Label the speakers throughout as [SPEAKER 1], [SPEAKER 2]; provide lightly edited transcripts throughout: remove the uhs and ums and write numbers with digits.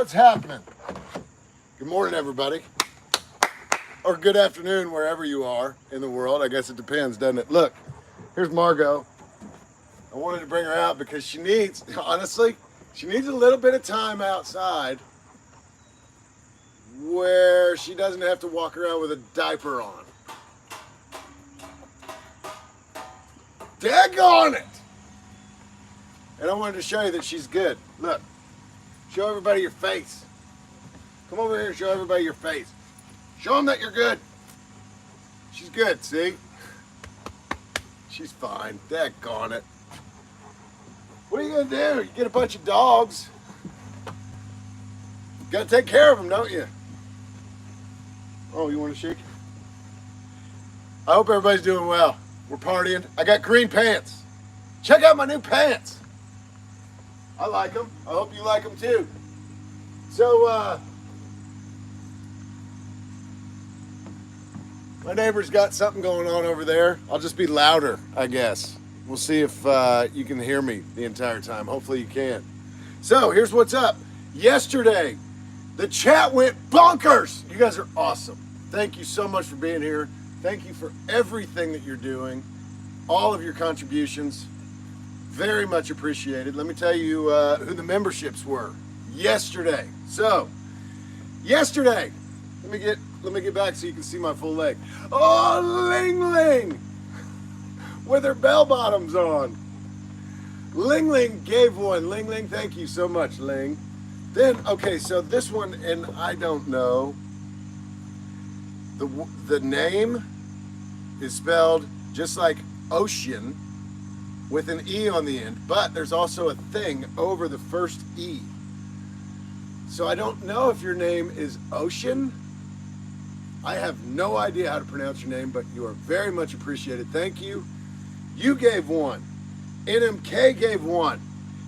[SPEAKER 1] What's happening? Good morning, everybody. Or good afternoon, wherever you are in the world. I guess it depends, doesn't it? Look, here's Margot. I wanted to bring her out because she needs, honestly, she needs a little bit of time outside where she doesn't have to walk around with a diaper on. Daggone it! And I wanted to show you that she's good. Look, show everybody your face. Come over here and show everybody your face. Show them that you're good. She's good, see? She's fine. Daggone it. What are you gonna do? You get a bunch of dogs. You gotta take care of them, don't you? Oh, you wanna shake? I hope everybody's doing well. We're partying. I got green pants. Check out my new pants. I like them. I hope you like them too. So, my neighbor's got something going on over there. I'll just be louder, I guess. We'll see if you can hear me the entire time. Hopefully you can. So here's what's up. Yesterday, the chat went bonkers. You guys are awesome. Thank you so much for being here. Thank you for everything that you're doing. All of your contributions. Very much appreciated. Let me tell you who the memberships were yesterday. So, yesterday, let me get back so you can see my full leg. Oh, Ling Ling! With her bell bottoms on. Ling Ling gave one. Ling Ling, thank you so much, Ling. Then, okay, so this one, and I don't know. The name is spelled just like ocean with an E on the end, but there's also a thing over the first E. So I don't know if your name is Ocean. I have no idea how to pronounce your name, but you are very much appreciated. Thank you. You gave one. NMK gave one.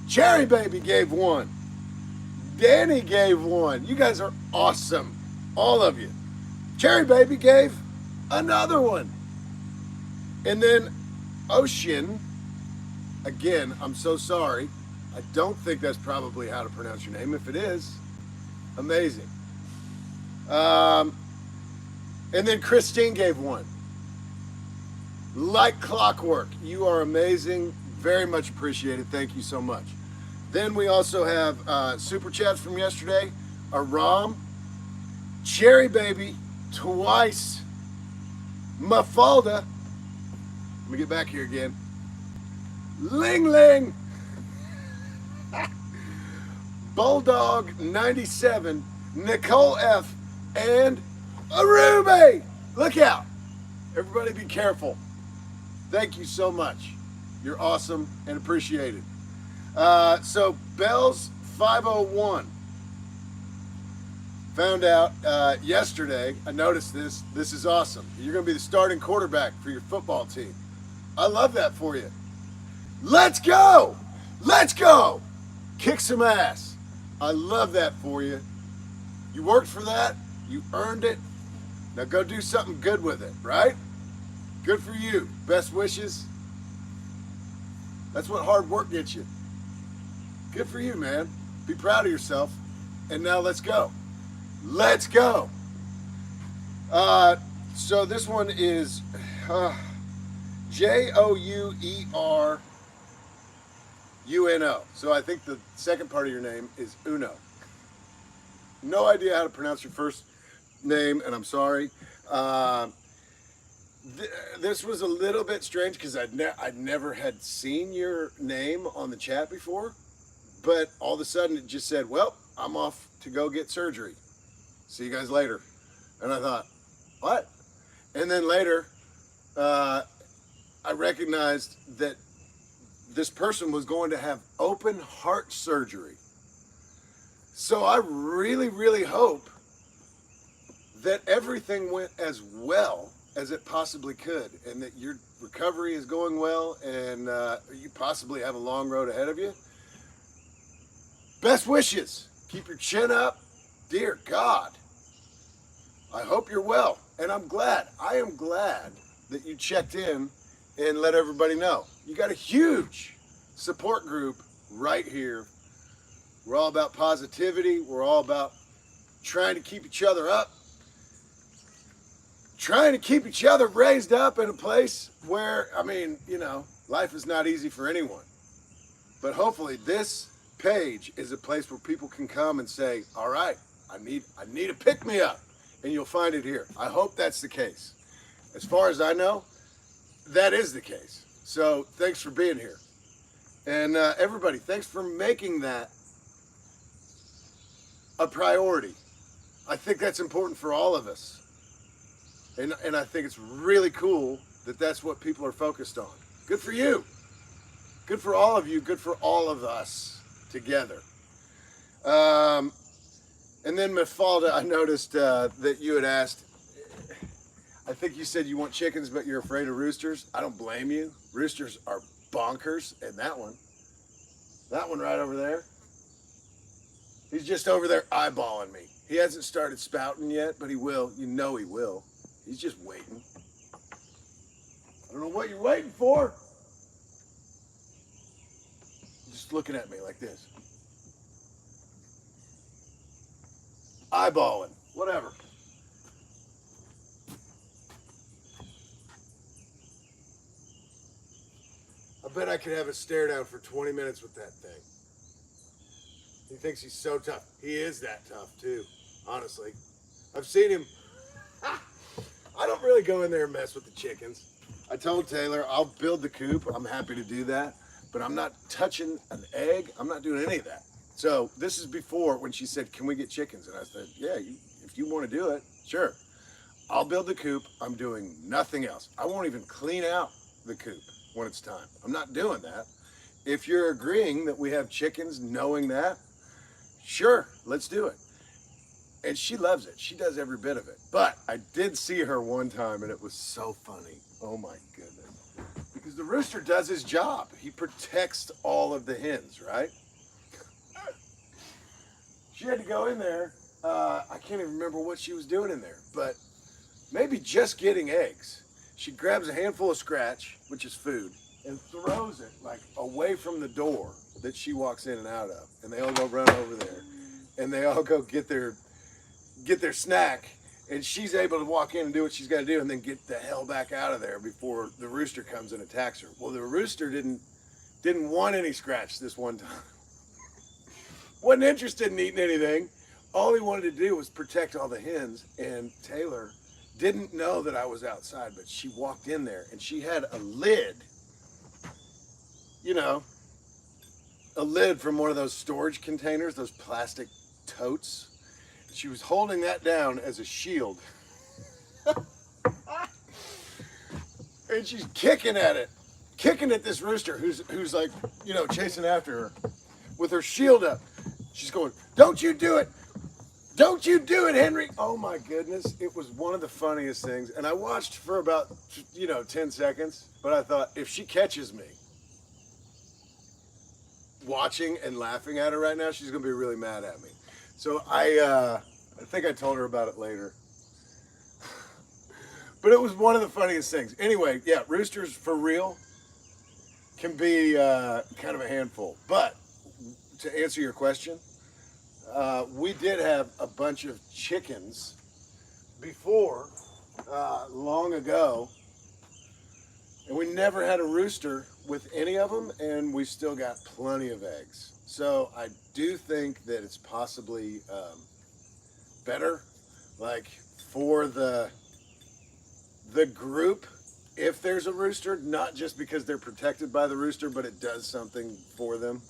[SPEAKER 1] Cherry Baby gave one. Danny gave one. You guys are awesome. All of you. Cherry Baby gave another one. And then Ocean, again, I'm so sorry. I don't think that's probably how to pronounce your name. If it is, amazing. And then Christine gave one. Like clockwork. You are amazing. Very much appreciated. Thank you so much. Then we also have super chats from yesterday. Aram, Cherry Baby, twice, Mafalda. Let me get back here again. Ling Ling, Bulldog 97, Nicole F, and Arube. Look out. Everybody be careful. Thank you so much. You're awesome and appreciated. So Bells 501 found out yesterday. I noticed this. This is awesome. You're going to be the starting quarterback for your football team. I love that for you. Let's go. Let's go. Kick some ass. I love that for you. You worked for that. You earned it. Now go do something good with it, right? Good for you. Best wishes. That's what hard work gets you. Good for you, man. Be proud of yourself. And now let's go. Let's go. So this one is Joueruno. So I think the second part of your name is Uno. No idea how to pronounce your first name, and I'm sorry. This was a little bit strange because I'd never had seen your name on the chat before, but all of a sudden it just said, well, I'm off to go get surgery. See you guys later. And I thought, what? And then later, I recognized that this person was going to have open heart surgery. So I really, really hope that everything went as well as it possibly could, and that your recovery is going well, and you possibly have a long road ahead of you. Best wishes. Keep your chin up. Dear God, I hope you're well, and I'm glad. I am glad that you checked in and let everybody know. You got a huge support group right here We're all about positivity. We're all about trying to keep each other up, trying to keep each other raised up in a place where, I mean, you know, life is not easy for anyone. But hopefully this page is a place where people can come and say, all right, I need a pick-me-up. And you'll find it here. I hope that's the case. As far as I know, that is the case. So thanks for being here. And everybody, thanks for making that a priority. I think that's important for all of us. And I think it's really cool that that's what people are focused on. Good for you. Good for all of you. Good for all of us together. And then Mafalda, I noticed that you had asked, I think you said you want chickens, but you're afraid of roosters. I don't blame you. Roosters are bonkers. And that one right over there, he's just over there eyeballing me. He hasn't started spouting yet, but he will. You know he will. He's just waiting. I don't know what you're waiting for. Just looking at me like this. Eyeballing. Whatever. I bet I could have a stare down for 20 minutes with that thing. He thinks he's so tough. He is that tough too, honestly. I've seen him. I don't really go in there and mess with the chickens. I told Taylor I'll build the coop. I'm happy to do that, but I'm not touching an egg. I'm not doing any of that. So this is before when she said, can we get chickens? And I said, yeah, if you want to do it, sure. I'll build the coop. I'm doing nothing else. I won't even clean out the coop when it's time. I'm not doing that. If you're agreeing that we have chickens, knowing that, sure, let's do it. And she loves it. She does every bit of it. But I did see her one time and it was so funny. Oh my goodness. Because the rooster does his job. He protects all of the hens, right? She had to go in there. I can't even remember what she was doing in there, but maybe just getting eggs. She grabs a handful of scratch, which is food, and throws it like away from the door that she walks in and out of. And they all go run over there and they all go get their snack, and she's able to walk in and do what she's got to do and then get the hell back out of there before the rooster comes and attacks her. Well, the rooster didn't want any scratch this one time. Wasn't interested in eating anything. All he wanted to do was protect all the hens, and Taylor didn't know that I was outside, but she walked in there and she had a lid, you know, a lid from one of those storage containers, those plastic totes. She was holding that down as a shield. And she's kicking at this rooster who's like, you know, chasing after her with her shield up. She's going, don't you do it. Don't you do it, Henry. Oh my goodness. It was one of the funniest things. And I watched for about, 10 seconds, but I thought if she catches me watching and laughing at her right now, she's going to be really mad at me. So I think I told her about it later. But it was one of the funniest things. Anyway, yeah, roosters for real can be kind of a handful. But to answer your question, we did have a bunch of chickens before, long ago, and we never had a rooster with any of them, and we still got plenty of eggs. So I do think that it's possibly better, like for the group, if there's a rooster, not just because they're protected by the rooster, but it does something for them.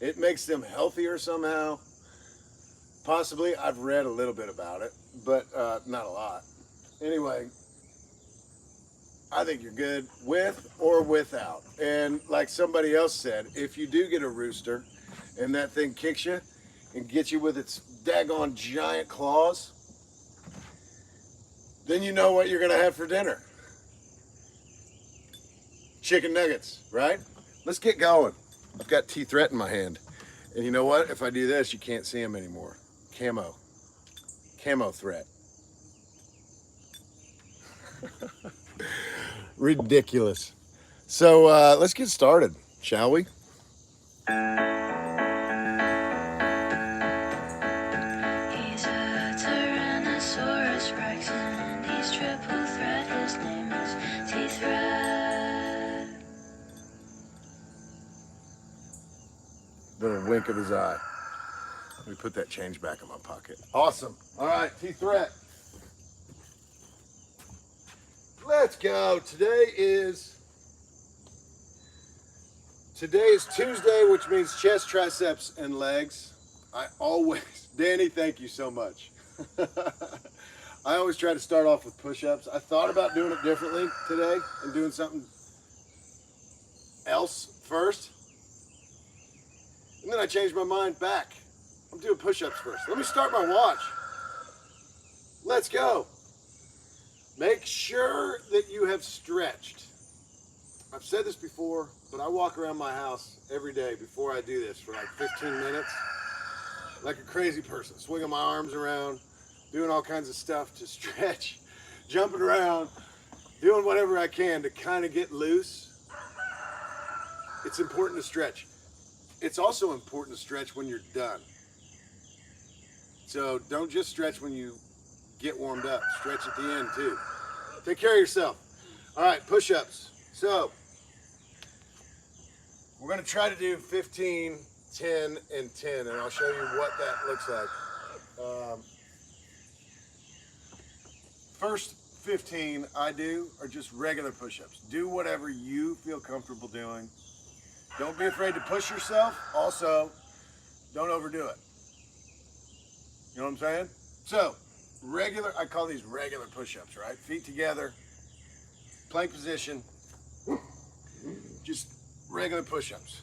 [SPEAKER 1] It makes them healthier somehow. Possibly. I've read a little bit about it, but not a lot. Anyway, I think you're good with or without. And like somebody else said, if you do get a rooster and that thing kicks you and gets you with its daggone giant claws, then you know what you're going to have for dinner. Chicken nuggets, right? Let's get going. I've got T-Threat in my hand. And you know what? If I do this, you can't see them anymore. Camo threat. Ridiculous. So let's get started, shall we?
[SPEAKER 2] He's a Tyrannosaurus Rex and he's triple threat. His name is T-Threat.
[SPEAKER 1] Little wink of his eye. Let me put that change back in my pocket. Awesome. All right, T-Threat. Let's go. Today is Tuesday, which means chest, triceps, and legs. Danny, thank you so much. I always try to start off with push-ups. I thought about doing it differently today and doing something else first. And then I changed my mind back. I'm doing push-ups first. Let me start my watch. Let's go. Make sure that you have stretched. I've said this before, but I walk around my house every day before I do this for like 15 minutes, like a crazy person, swinging my arms around, doing all kinds of stuff to stretch, jumping around, doing whatever I can to kind of get loose. It's important to stretch. It's also important to stretch when you're done. So don't just stretch when you get warmed up. Stretch at the end too. Take care of yourself. All right, push-ups. So we're going to try to do 15, 10, and 10, and I'll show you what that looks like. First 15 I do are just regular push-ups. Do whatever you feel comfortable doing. Don't be afraid to push yourself. Also, don't overdo it. You know what I'm saying? So, I call these regular push-ups, right? Feet together, plank position, just regular push-ups.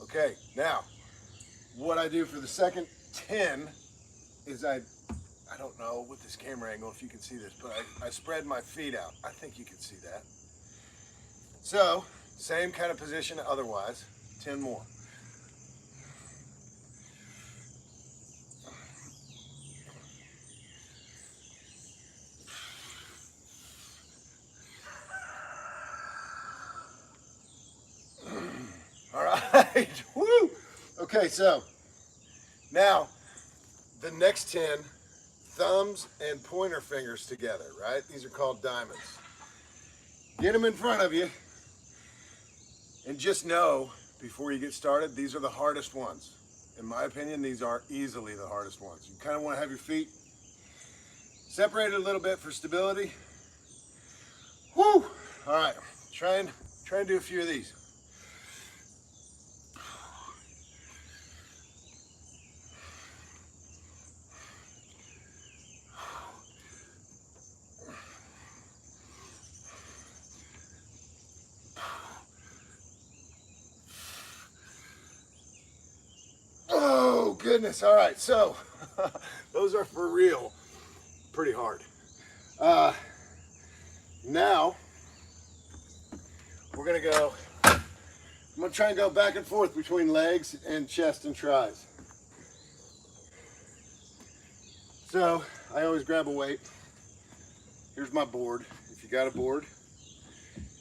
[SPEAKER 1] Okay, now, what I do for the second 10 is I don't know with this camera angle if you can see this, but I spread my feet out. I think you can see that. So, same kind of position otherwise, 10 more. All right, woo! Okay, so now the next 10, thumbs and pointer fingers together, right? These are called diamonds. Get them in front of you and just know before you get started, these are the hardest ones. In my opinion, these are easily the hardest ones. You kind of want to have your feet separated a little bit for stability. Woo! All right, try and do a few of these. Oh, goodness. All right, so those are for real pretty hard. Now, we're going to go, I'm going to try and go back and forth between legs and chest and tries. So, I always grab a weight. Here's my board. If you got a board,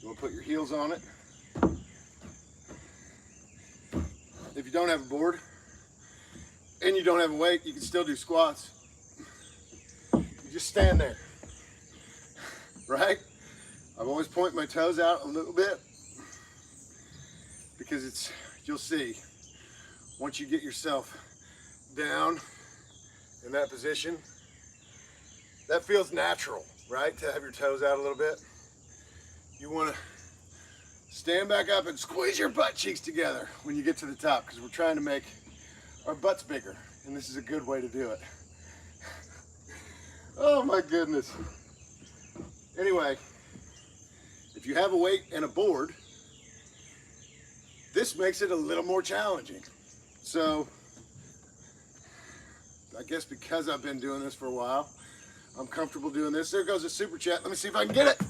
[SPEAKER 1] you want to put your heels on it. If you don't have a board, and you don't have a weight, you can still do squats. You just stand there, right? I've always pointed my toes out a little bit because you'll see, once you get yourself down in that position, that feels natural, right? To have your toes out a little bit. You want to stand back up and squeeze your butt cheeks together when you get to the top because we're trying to make our butts bigger, and this is a good way to do it. Oh my goodness. Anyway, if you have a weight and a board, this makes it a little more challenging. So, I guess because I've been doing this for a while, I'm comfortable doing this. There goes a super chat. Let me see if I can get it.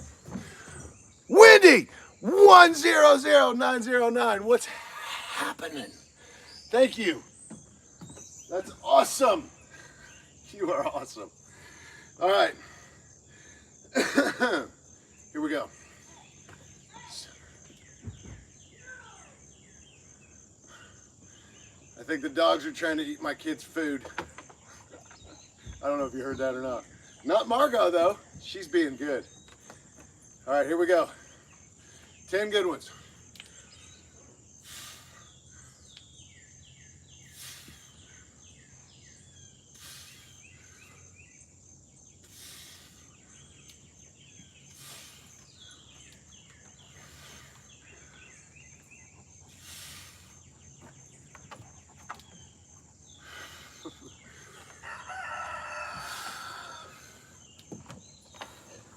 [SPEAKER 1] Wendy, 100909. What's happening? Thank you. That's awesome. You are awesome. All right. Here we go. I think the dogs are trying to eat my kids' food. I don't know if you heard that or not. Not Margot, though. She's being good. All right, here we go. 10 good ones.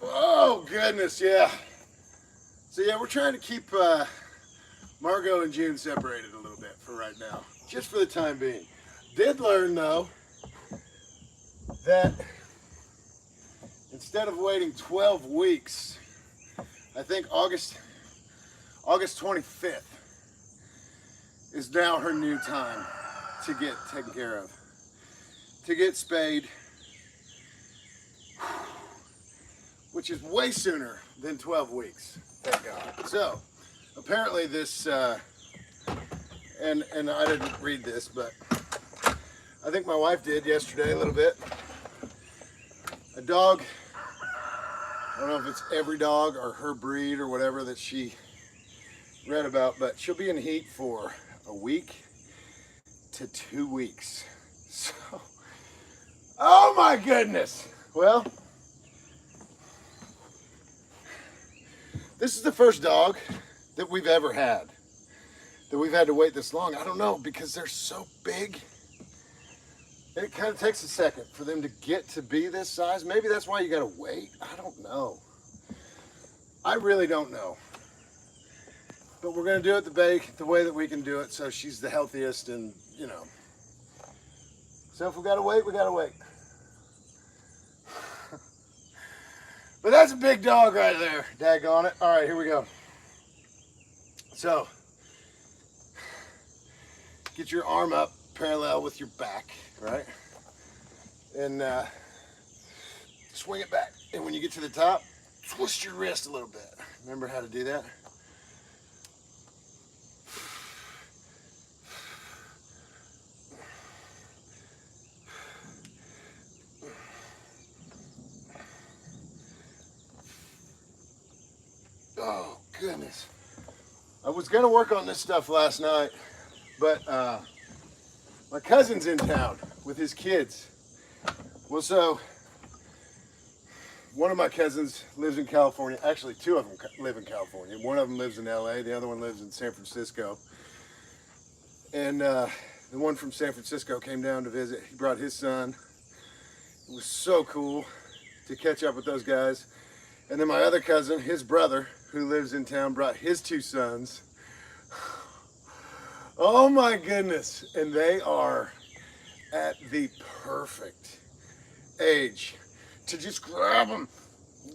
[SPEAKER 1] Oh, goodness, yeah. So, yeah, we're trying to keep Margot and June separated a little bit for right now, just for the time being. Did learn, though, that instead of waiting 12 weeks, I think August 25th is now her new time to get taken care of, to get spayed, which is way sooner than 12 weeks, thank God. So, apparently this, and I didn't read this, but I think my wife did yesterday a little bit. A dog, I don't know if it's every dog or her breed or whatever that she read about, but she'll be in heat for a week to 2 weeks. So, oh my goodness. Well, this is the first dog that we've ever had that we've had to wait this long. I don't know, because they're so big. It kind of takes a second for them to get to be this size. Maybe that's why you gotta wait. I don't know. I really don't know. But we're gonna do it the way that we can do it, so she's the healthiest, and you know. So if we gotta wait, we gotta wait. But that's a big dog right there. Daggone it. All right, here we go. So, get your arm up parallel with your back, right? And swing it back. And when you get to the top, twist your wrist a little bit. Remember how to do that? Oh, goodness. I was going to work on this stuff last night, but my cousin's in town with his kids. Well, so one of my cousins lives in California. Actually, two of them live in California. One of them lives in LA. The other one lives in San Francisco. And the one from San Francisco came down to visit. He brought his son. It was so cool to catch up with those guys. And then my other cousin, his brother, who lives in town, brought his two sons. Oh my goodness. And they are at the perfect age to just grab them,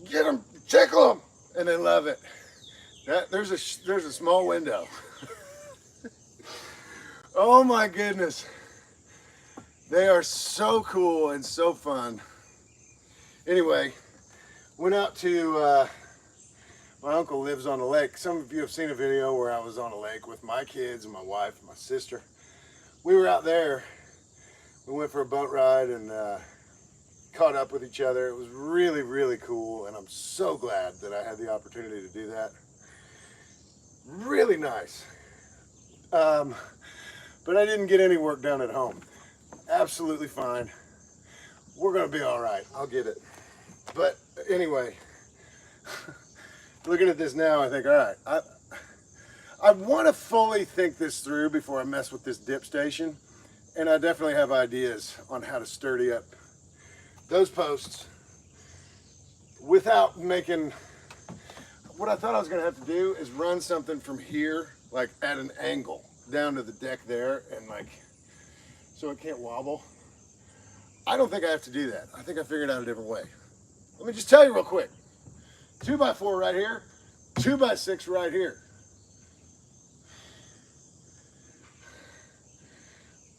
[SPEAKER 1] get them, tickle them, and they love it. There's a small window. Oh my goodness. They are so cool and so fun. Anyway, went out to, my uncle lives on a lake. Some of you have seen a video where I was on a lake with my kids and my wife and my sister. We were out there. We went for a boat ride and caught up with each other. It was really, really cool, and I'm so glad that I had the opportunity to do that. Really nice. But I didn't get any work done at home. Absolutely fine. We're gonna be all right. I'll get it. But anyway, looking at this now, I think, all right, I want to fully think this through before I mess with this dip station, and I definitely have ideas on how to sturdy up those posts without making. What I thought I was going to have to do is run something from here, like at an angle, down to the deck there, and like, so it can't wobble. I don't think I have to do that. I think I figured out a different way. Let me just tell you real quick. 2x4 right here, 2x6 right here.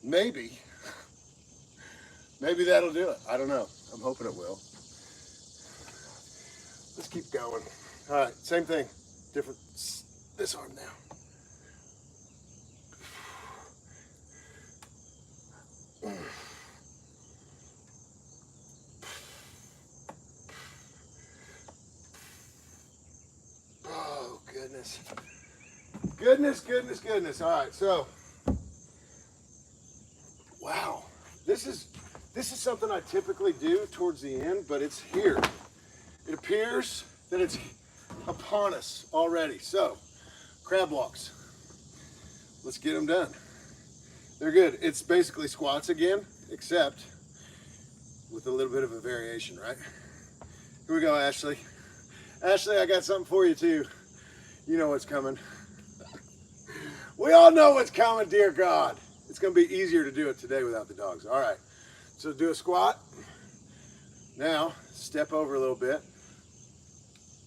[SPEAKER 1] Maybe that'll do it. I don't know. I'm hoping it will. Let's keep going. All right, same thing. Different, this arm now. Oh, goodness. Goodness. All right, so, wow. This is something I typically do towards the end, but it's here. It appears that it's upon us already. So, crab walks. Let's get them done. They're good. It's basically squats again, except with a little bit of a variation, right? Here we go, Ashley. Ashley, I got something for you too. You know what's coming. We all know what's coming, dear God. It's going to be easier to do it today without the dogs. All right. So do a squat. Now, step over a little bit.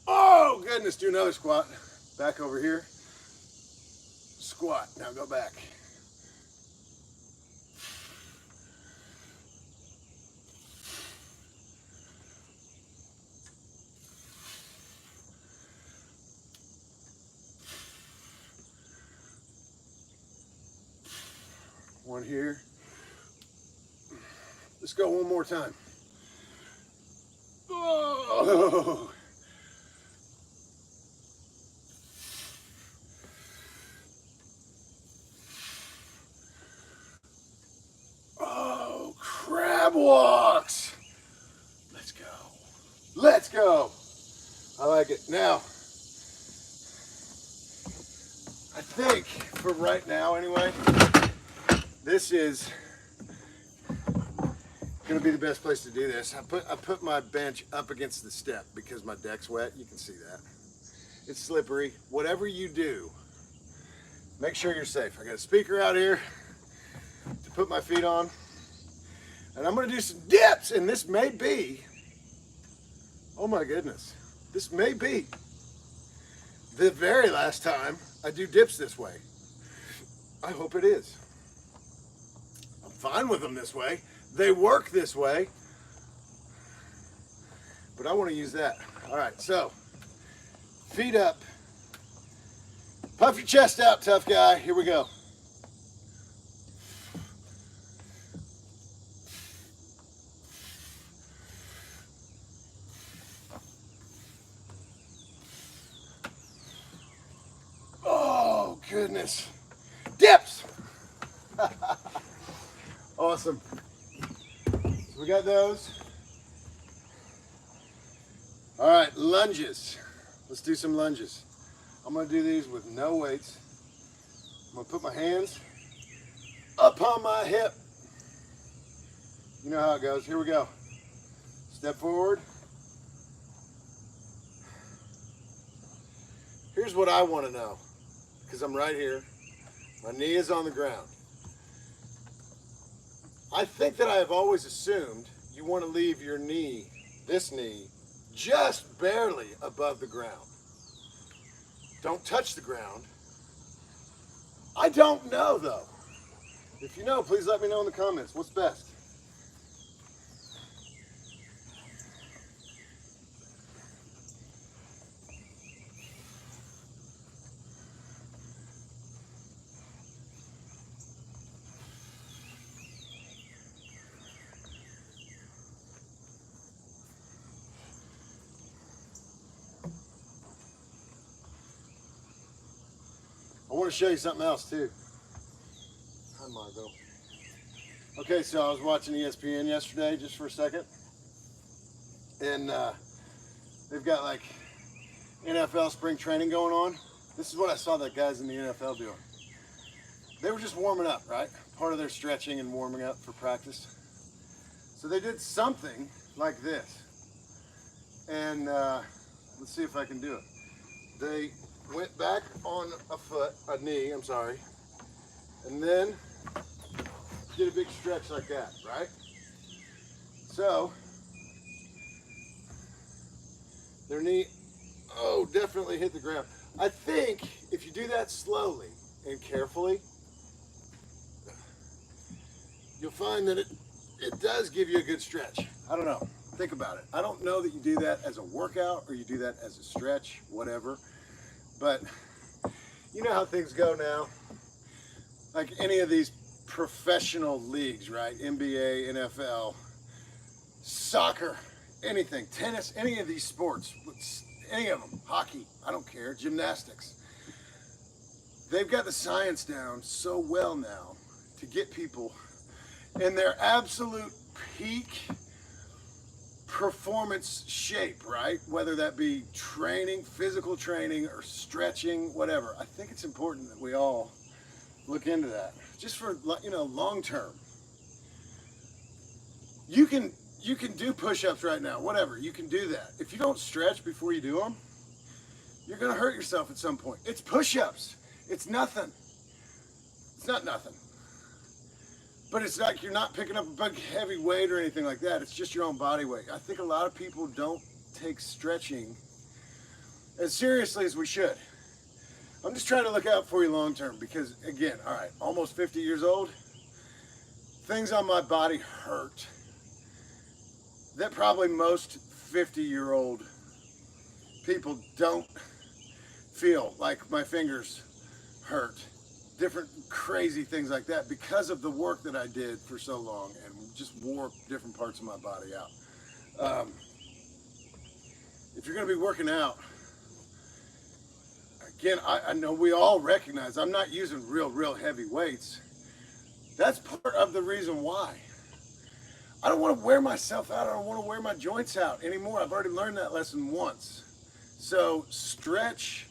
[SPEAKER 1] Oh, goodness. Do another squat. Back over here. Squat. Now go back. One here. Let's go one more time. Oh. Oh, crab walks. Let's go. Let's go. I like it. Now, I think for right now anyway, this is gonna be the best place to do this. I put my bench up against the step because my deck's wet. You can see that. It's slippery. Whatever you do, make sure you're safe. I got a speaker out here to put my feet on. And I'm gonna do some dips, and this may be, oh my goodness, this may be the very last time I do dips this way. I hope it is. I'm fine with them this way. They work this way, but I want to use that. All right, so feet up. Puff your chest out, tough guy. Here we go. Oh, goodness. Dips. Awesome. So we got those. All right, lunges. Let's do some lunges. I'm gonna do these with no weights. I'm gonna put my hands up on my hip. You know how it goes. Here we go. Step forward. Here's what I want to know, because I'm right here. My knee is on the ground. I think that I have always assumed you want to leave your knee, this knee, just barely above the ground. Don't touch the ground. I don't know though. If you know, please let me know in the comments. What's best? I want to show you something else too. Hi, Margot. Okay, so I was watching ESPN yesterday just for a second, and they've got like NFL spring training going on. This is what I saw that guys in the NFL doing. They were just warming up, right? Part of their stretching and warming up for practice. So they did something like this, and let's see if I can do it. They went back on a knee, I'm sorry, and then did a big stretch like that, right? So, their knee Oh, definitely hit the ground. I think if you do that slowly and carefully, you'll find that it does give you a good stretch. I don't know. Think about it. I don't know that you do that as a workout or you do that as a stretch, whatever. But you know how things go now. Like any of these professional leagues, right? NBA, NFL, soccer, anything, tennis, any of these sports, any of them, hockey, I don't care, gymnastics. They've got the science down so well now to get people in their absolute peak performance shape, right? Whether that be training, physical training, or stretching, whatever. I think it's important that we all look into that, just for long term. You can do push-ups right now, whatever. You can do that. If you don't stretch before you do them, you're gonna hurt yourself at some point. It's push-ups. It's nothing. It's not nothing. But it's like you're not picking up a big heavy weight or anything like that. It's just your own body weight. I think a lot of people don't take stretching as seriously as we should. I'm just trying to look out for you long term because, again, all right, almost 50 years old, things on my body hurt that probably most 50-year-old people don't feel, like my fingers hurt, different crazy things like that because of the work that I did for so long and just wore different parts of my body out. If you're going to be working out, again, I know we all recognize I'm not using real heavy weights. That's part of the reason why. I don't want to wear myself out. I don't want to wear my joints out anymore. I've already learned that lesson once. So stretch.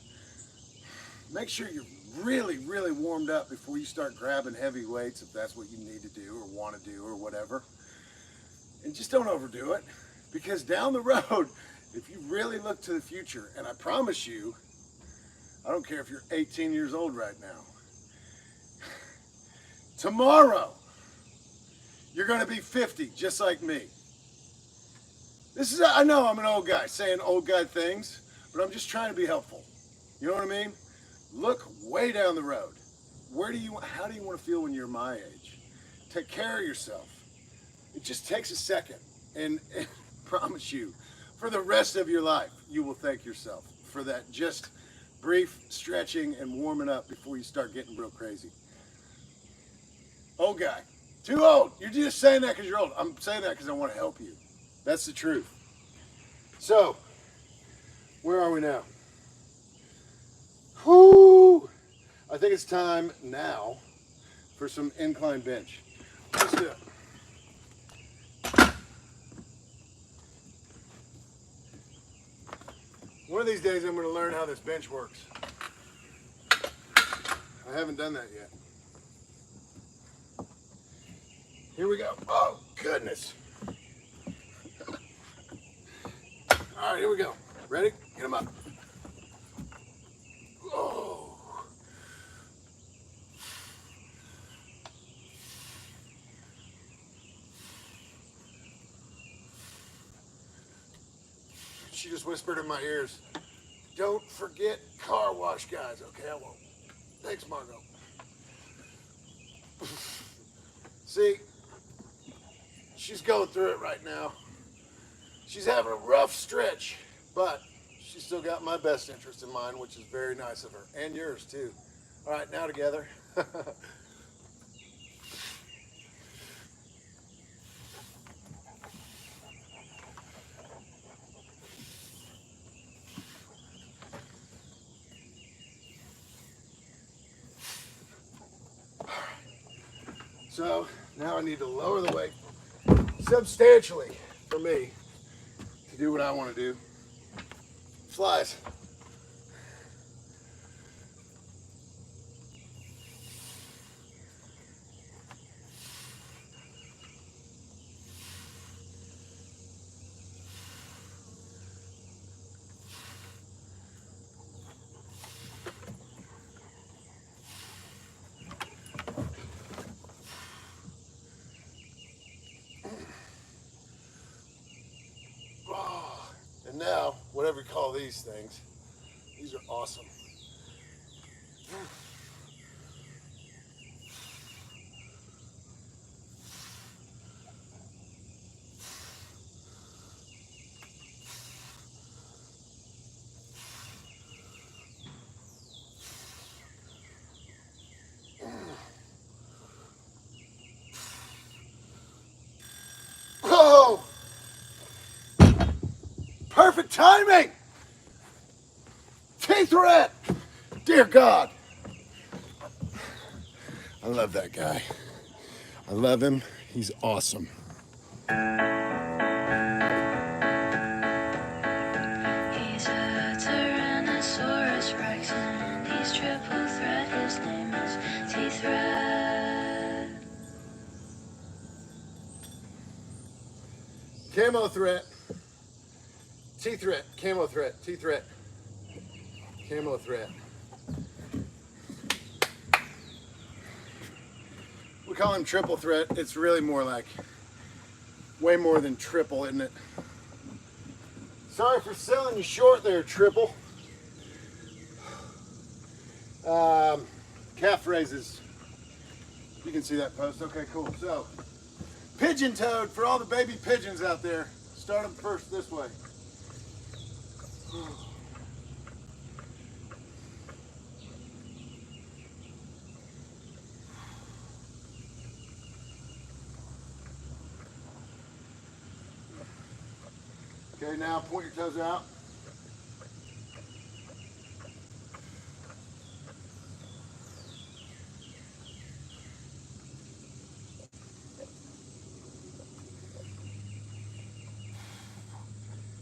[SPEAKER 1] Make sure you're really warmed up before you start grabbing heavy weights, if that's what you need to do or want to do or whatever. And just don't overdo it, because down the road, if you really look to the future, and I promise you, I don't care if you're 18 years old right now, tomorrow, you're going to be 50, just like me. I know I'm an old guy saying old guy things, but I'm just trying to be helpful. You know what I mean? Look way down the road. How do you want to feel when you're my age? Take care of yourself. It just takes a second. And I promise you, for the rest of your life, you will thank yourself for that just brief stretching and warming up before you start getting real crazy. Old guy. Too old. You're just saying that because you're old. I'm saying that because I want to help you. That's the truth. So, where are we now? Whoo! I think it's time now for some incline bench. Let's do it. One of these days I'm going to learn how this bench works. I haven't done that yet. Here we go. Oh, goodness. All right, here we go. Ready? Get them up. Oh. She just whispered in my ears, don't forget car wash, guys. Okay, I won't. Thanks, Margot. See, she's going through it right now. She's having a rough stretch, but she's still got my best interest in mind, which is very nice of her. And yours, too. All right, now together. So now I need to lower the weight substantially for me to do what I want to do. Flies. And now, whatever you call these things, These are awesome. Oh! Perfect timing! T-threat! Dear God. I love that guy. I love him. He's awesome.
[SPEAKER 2] He's a Tyrannosaurus Rex and he's triple threat. His name is T-threat.
[SPEAKER 1] Camo threat. T-threat. Camo threat. T-threat. Camo threat. We call him triple threat. It's really more like, way more than triple, isn't it? Sorry for selling you short there, triple. Calf raises. You can see that post. Okay, cool. So, pigeon toed for all the baby pigeons out there. Start them first this way. Okay, now point your toes out.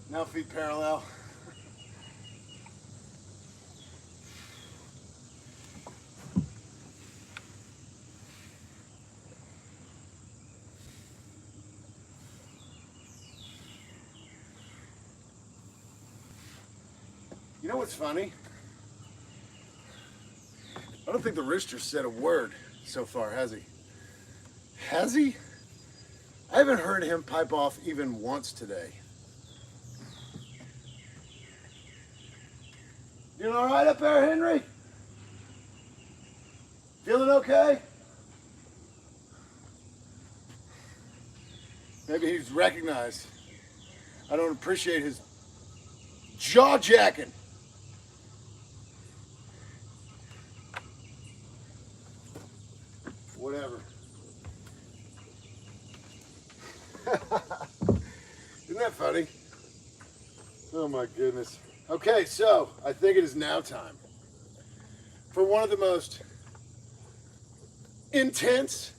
[SPEAKER 1] Now feet parallel. You know what's funny? I don't think the rooster said a word so far, has he? Has he? I haven't heard him pipe off even once today. Doing all right up there, Henry? Feeling okay? Maybe he's recognized. I don't appreciate his jaw jacking. Whatever. Isn't that funny? Oh my goodness. Okay, so I think it is now time for one of the most intense,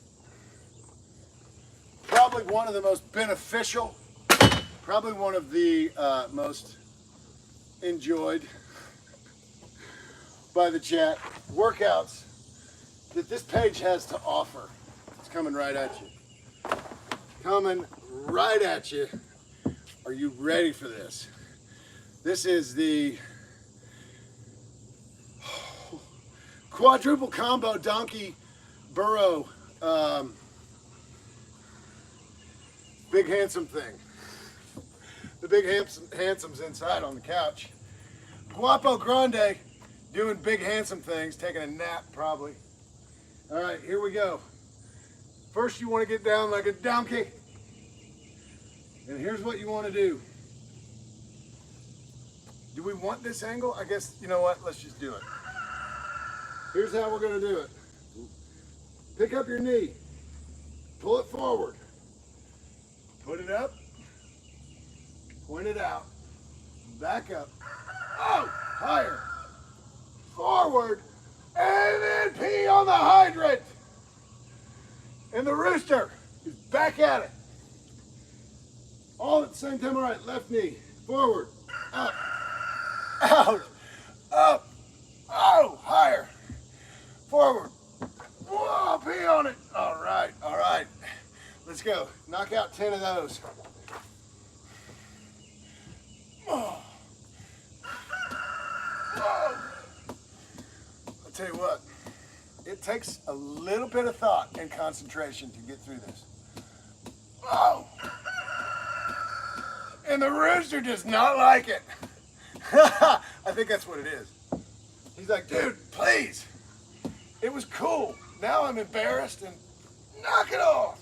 [SPEAKER 1] probably one of the most beneficial, probably one of the most enjoyed by the chat workouts that this page has to offer. It's coming right at you. Coming right at you. Are you ready for this? This is the quadruple combo donkey burrow big handsome thing. The big handsome's inside on the couch. Guapo Grande doing big handsome things, taking a nap probably. All right, here we go. First you want to get down like a donkey. And here's what you want to do. Do we want this angle? I guess, you know what? Let's just do it. Here's how we're going to do it. Pick up your knee. Pull it forward. Put it up. Point it out. Back up. Oh, higher. Forward. And then pee on the hydrant. And the rooster is back at it. All at the same time. All right, left knee. Forward. Up. Out. Up. Oh, higher. Forward. Whoa, pee on it. All right, all right. Let's go. Knock out 10 of those. Oh. Oh. I'll tell you what, it takes a little bit of thought and concentration to get through this. Oh. And the rooster does not like it. I think that's what it is. He's like, dude, please. It was cool. Now I'm embarrassed and knock it off.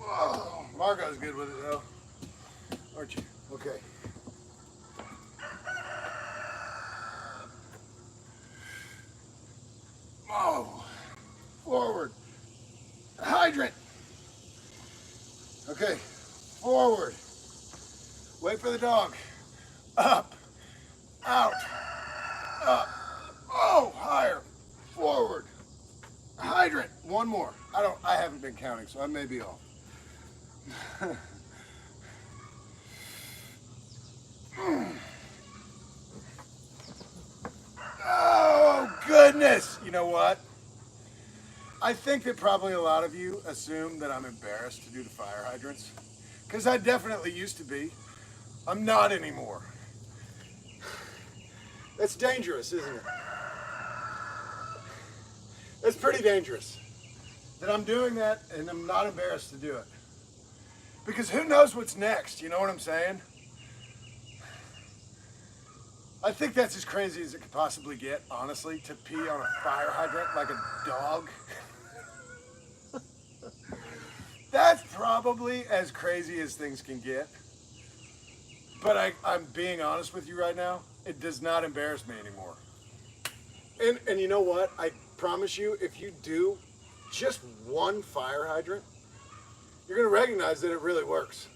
[SPEAKER 1] Oh, Margot's good with it though. Aren't you? Okay. Oh, forward. Hydrant. Okay, forward. Wait for the dog. Up, out, up. Oh, higher. Forward. Hydrant. One more. I haven't been counting, so I may be off. Oh, goodness. You know what? I think that probably a lot of you assume that I'm embarrassed to do the fire hydrants, because I definitely used to be. I'm not anymore. That's dangerous, isn't it? It's pretty dangerous that I'm doing that and I'm not embarrassed to do it. Because who knows what's next, you know what I'm saying? I think that's as crazy as it could possibly get, honestly, to pee on a fire hydrant like a dog. That's probably as crazy as things can get. But I'm being honest with you right now, it does not embarrass me anymore. And you know what? I promise you, if you do just one fire hydrant, you're gonna recognize that it really works.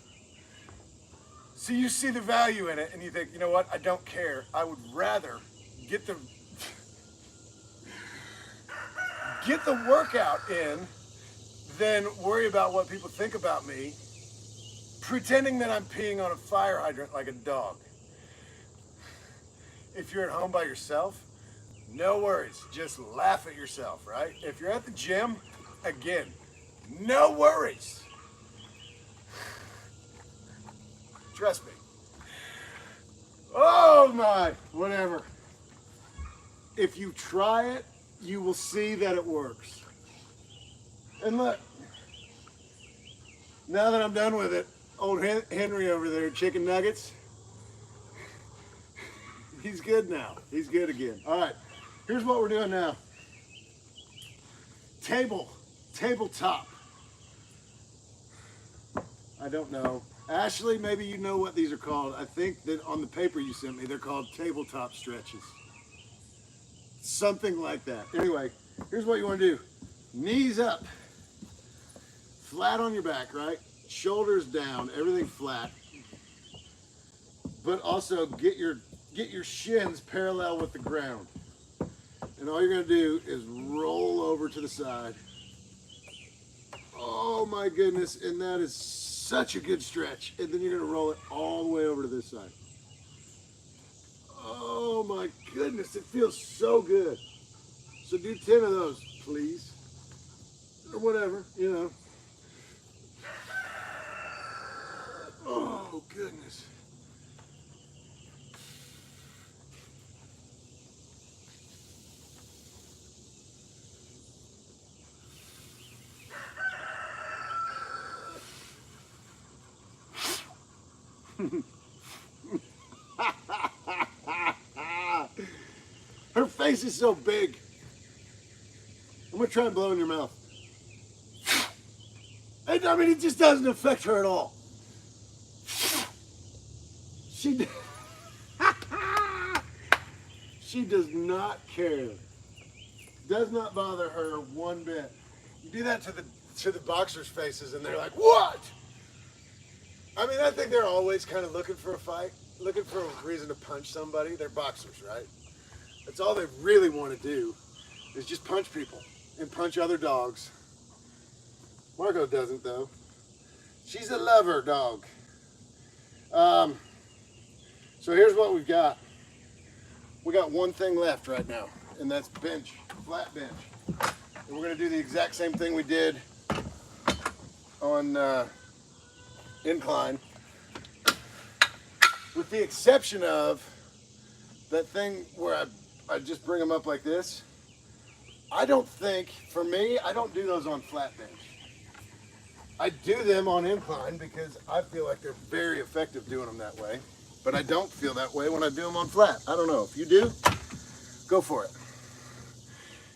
[SPEAKER 1] So you see the value in it and you think, you know what, I don't care. I would rather get the workout in than worry about what people think about me, pretending that I'm peeing on a fire hydrant like a dog. If you're at home by yourself, no worries, just laugh at yourself, right? If you're at the gym, again, no worries. Trust me. Oh my, whatever. If you try it, you will see that it works. And look, now that I'm done with it, old Henry over there, chicken nuggets, he's good now. He's good again. All right, here's what we're doing now. Tabletop. I don't know. Ashley, maybe you know what these are called. I think that on the paper you sent me, they're called tabletop stretches. Something like that. Anyway, here's what you want to do. Knees up. Flat on your back, right? Shoulders down, everything flat. But also get your shins parallel with the ground. And all you're going to do is roll over to the side. Oh my goodness, and that is such a good stretch. And then you're going to roll it all the way over to this side. Oh my goodness, it feels so good. So do 10 of those, please. Or whatever, you know. Oh goodness. Her face is so big. I'm gonna try and blow in your mouth. I mean, it just doesn't affect her at all. She does not care. Does not bother her one bit. You do that to the boxers' faces, and they're like, "What?" I mean, I think they're always kind of looking for a fight, looking for a reason to punch somebody. They're boxers, right? That's all they really want to do is just punch people and punch other dogs. Margot doesn't, though. She's a lover dog. So here's what we've got. We got one thing left right now, and that's bench, flat bench. And we're going to do the exact same thing we did on incline, with the exception of that thing where I just bring them up like this. I don't think, for me, I don't do those on flat bench. I do them on incline because I feel like they're very effective doing them that way. but I don't feel that way when I do them on flat. I don't know. If you do, go for it.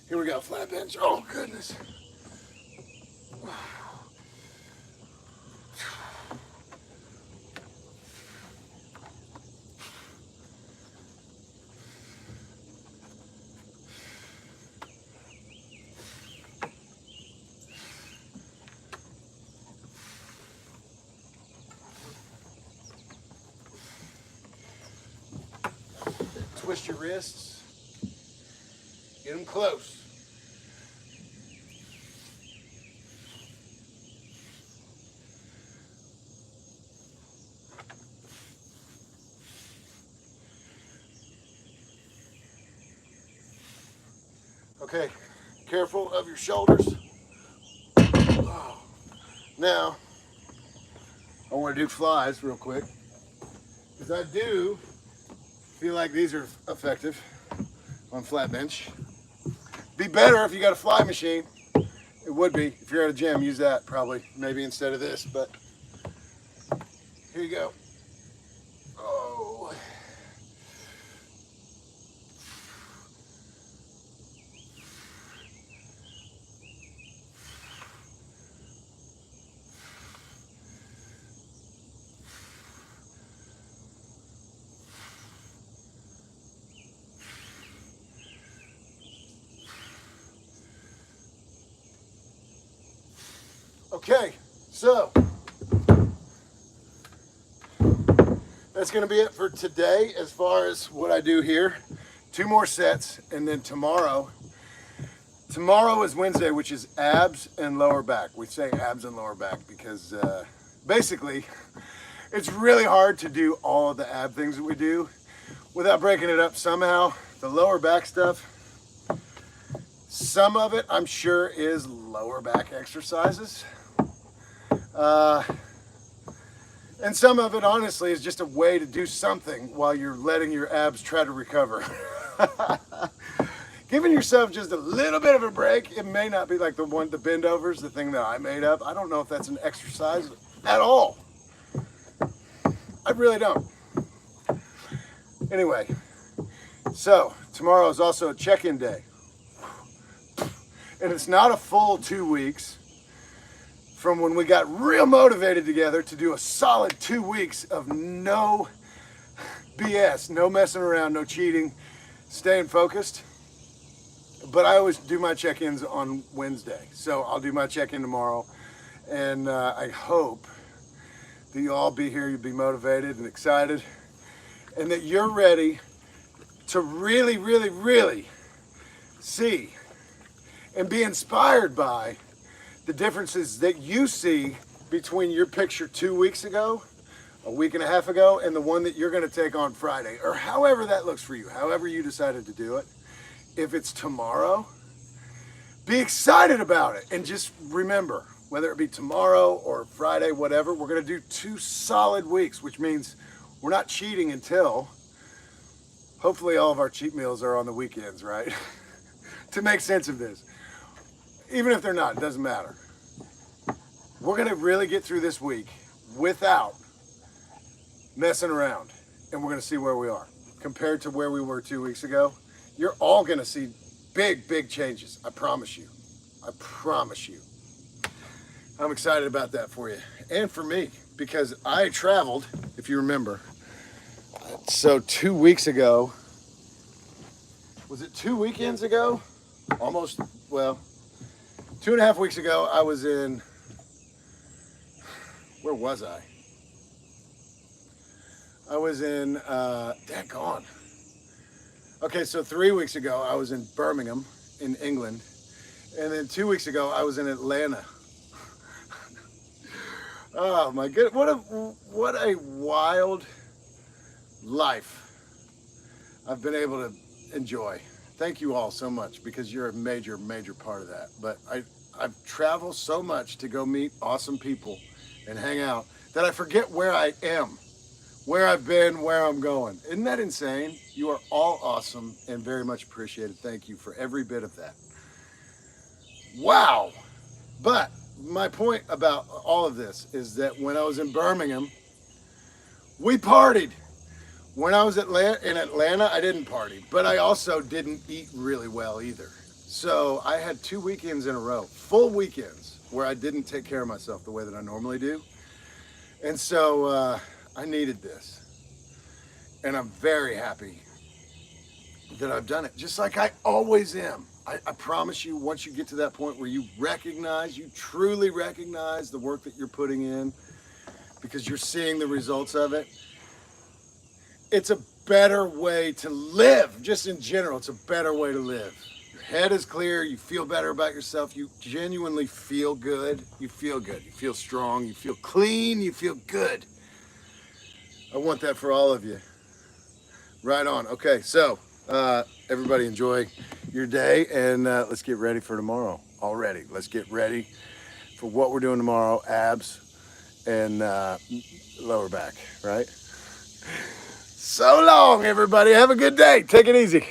[SPEAKER 1] Here we go, flat bench. Oh, goodness. Twist your wrists. Get them close. Okay, careful of your shoulders. Oh. Now, I want to do flies real quick, because I do feel like these are effective on flat bench. Be better if you got a fly machine. It would be. If you're at a gym, use that probably, maybe instead of this, but here you go. Oh. Okay, so that's going to be it for today as far as what I do here. 2 more sets, and then tomorrow is Wednesday, which is abs and lower back. We say abs and lower back because basically it's really hard to do all of the ab things that we do without breaking it up somehow. The lower back stuff, some of it I'm sure is lower back exercises. And some of it, honestly, is just a way to do something while you're letting your abs try to recover. Giving yourself just a little bit of a break. It may not be like the bend overs, the thing that I made up. I don't know if that's an exercise at all. I really don't. Anyway, so tomorrow is also a check-in day. And it's not a full 2 weeks from when we got real motivated together to do a solid 2 weeks of no BS, no messing around, no cheating, staying focused. But I always do my check-ins on Wednesday. So I'll do my check-in tomorrow. And I hope that you'll all be here, you'll be motivated and excited, and that you're ready to really, really, really see and be inspired by the differences that you see between your picture 2 weeks ago, a week and a half ago, and the one that you're going to take on Friday, or however that looks for you, however you decided to do it. If it's tomorrow, be excited about it, and just remember, whether it be tomorrow or Friday, whatever, we're going to do 2 solid weeks, which means we're not cheating until, hopefully all of our cheat meals are on the weekends, right? To make sense of this. Even if they're not, it doesn't matter. We're going to really get through this week without messing around. And we're going to see where we are. Compared to where we were 2 weeks ago, you're all going to see big, big changes. I promise you. I promise you. I'm excited about that for you. And for me. Because I traveled, if you remember. So 2 weeks ago. Was it 2 weekends ago? Almost, well. 2.5 weeks ago, I was in, where was I? I was in, daggone. Okay, so 3 weeks ago, I was in Birmingham, in England. And then 2 weeks ago, I was in Atlanta. Oh my goodness, what a wild life I've been able to enjoy. Thank you all so much, because you're a major, major part of that. But I've traveled so much to go meet awesome people and hang out that I forget where I am, where I've been, where I'm going. Isn't that insane? You are all awesome and very much appreciated. Thank you for every bit of that. Wow. But my point about all of this is that when I was in Birmingham, we partied. when I was in Atlanta, I didn't party, but I also didn't eat really well either. So I had 2 weekends in a row, full weekends, where I didn't take care of myself the way that I normally do. And so I needed this. And I'm very happy that I've done it, just like I always am. I promise you, once you get to that point where you truly recognize the work that you're putting in because you're seeing the results of it, it's a better way to live. Just in general, it's a better way to live. Your head is clear, you feel better about yourself, you genuinely feel good. You feel good, you feel strong, you feel clean, you feel good. I want that for all of you. Right on. Okay, so everybody enjoy your day, and let's get ready for tomorrow already. Let's get ready for what we're doing tomorrow, abs and lower back, right? So long, everybody. Have a good day. Take it easy.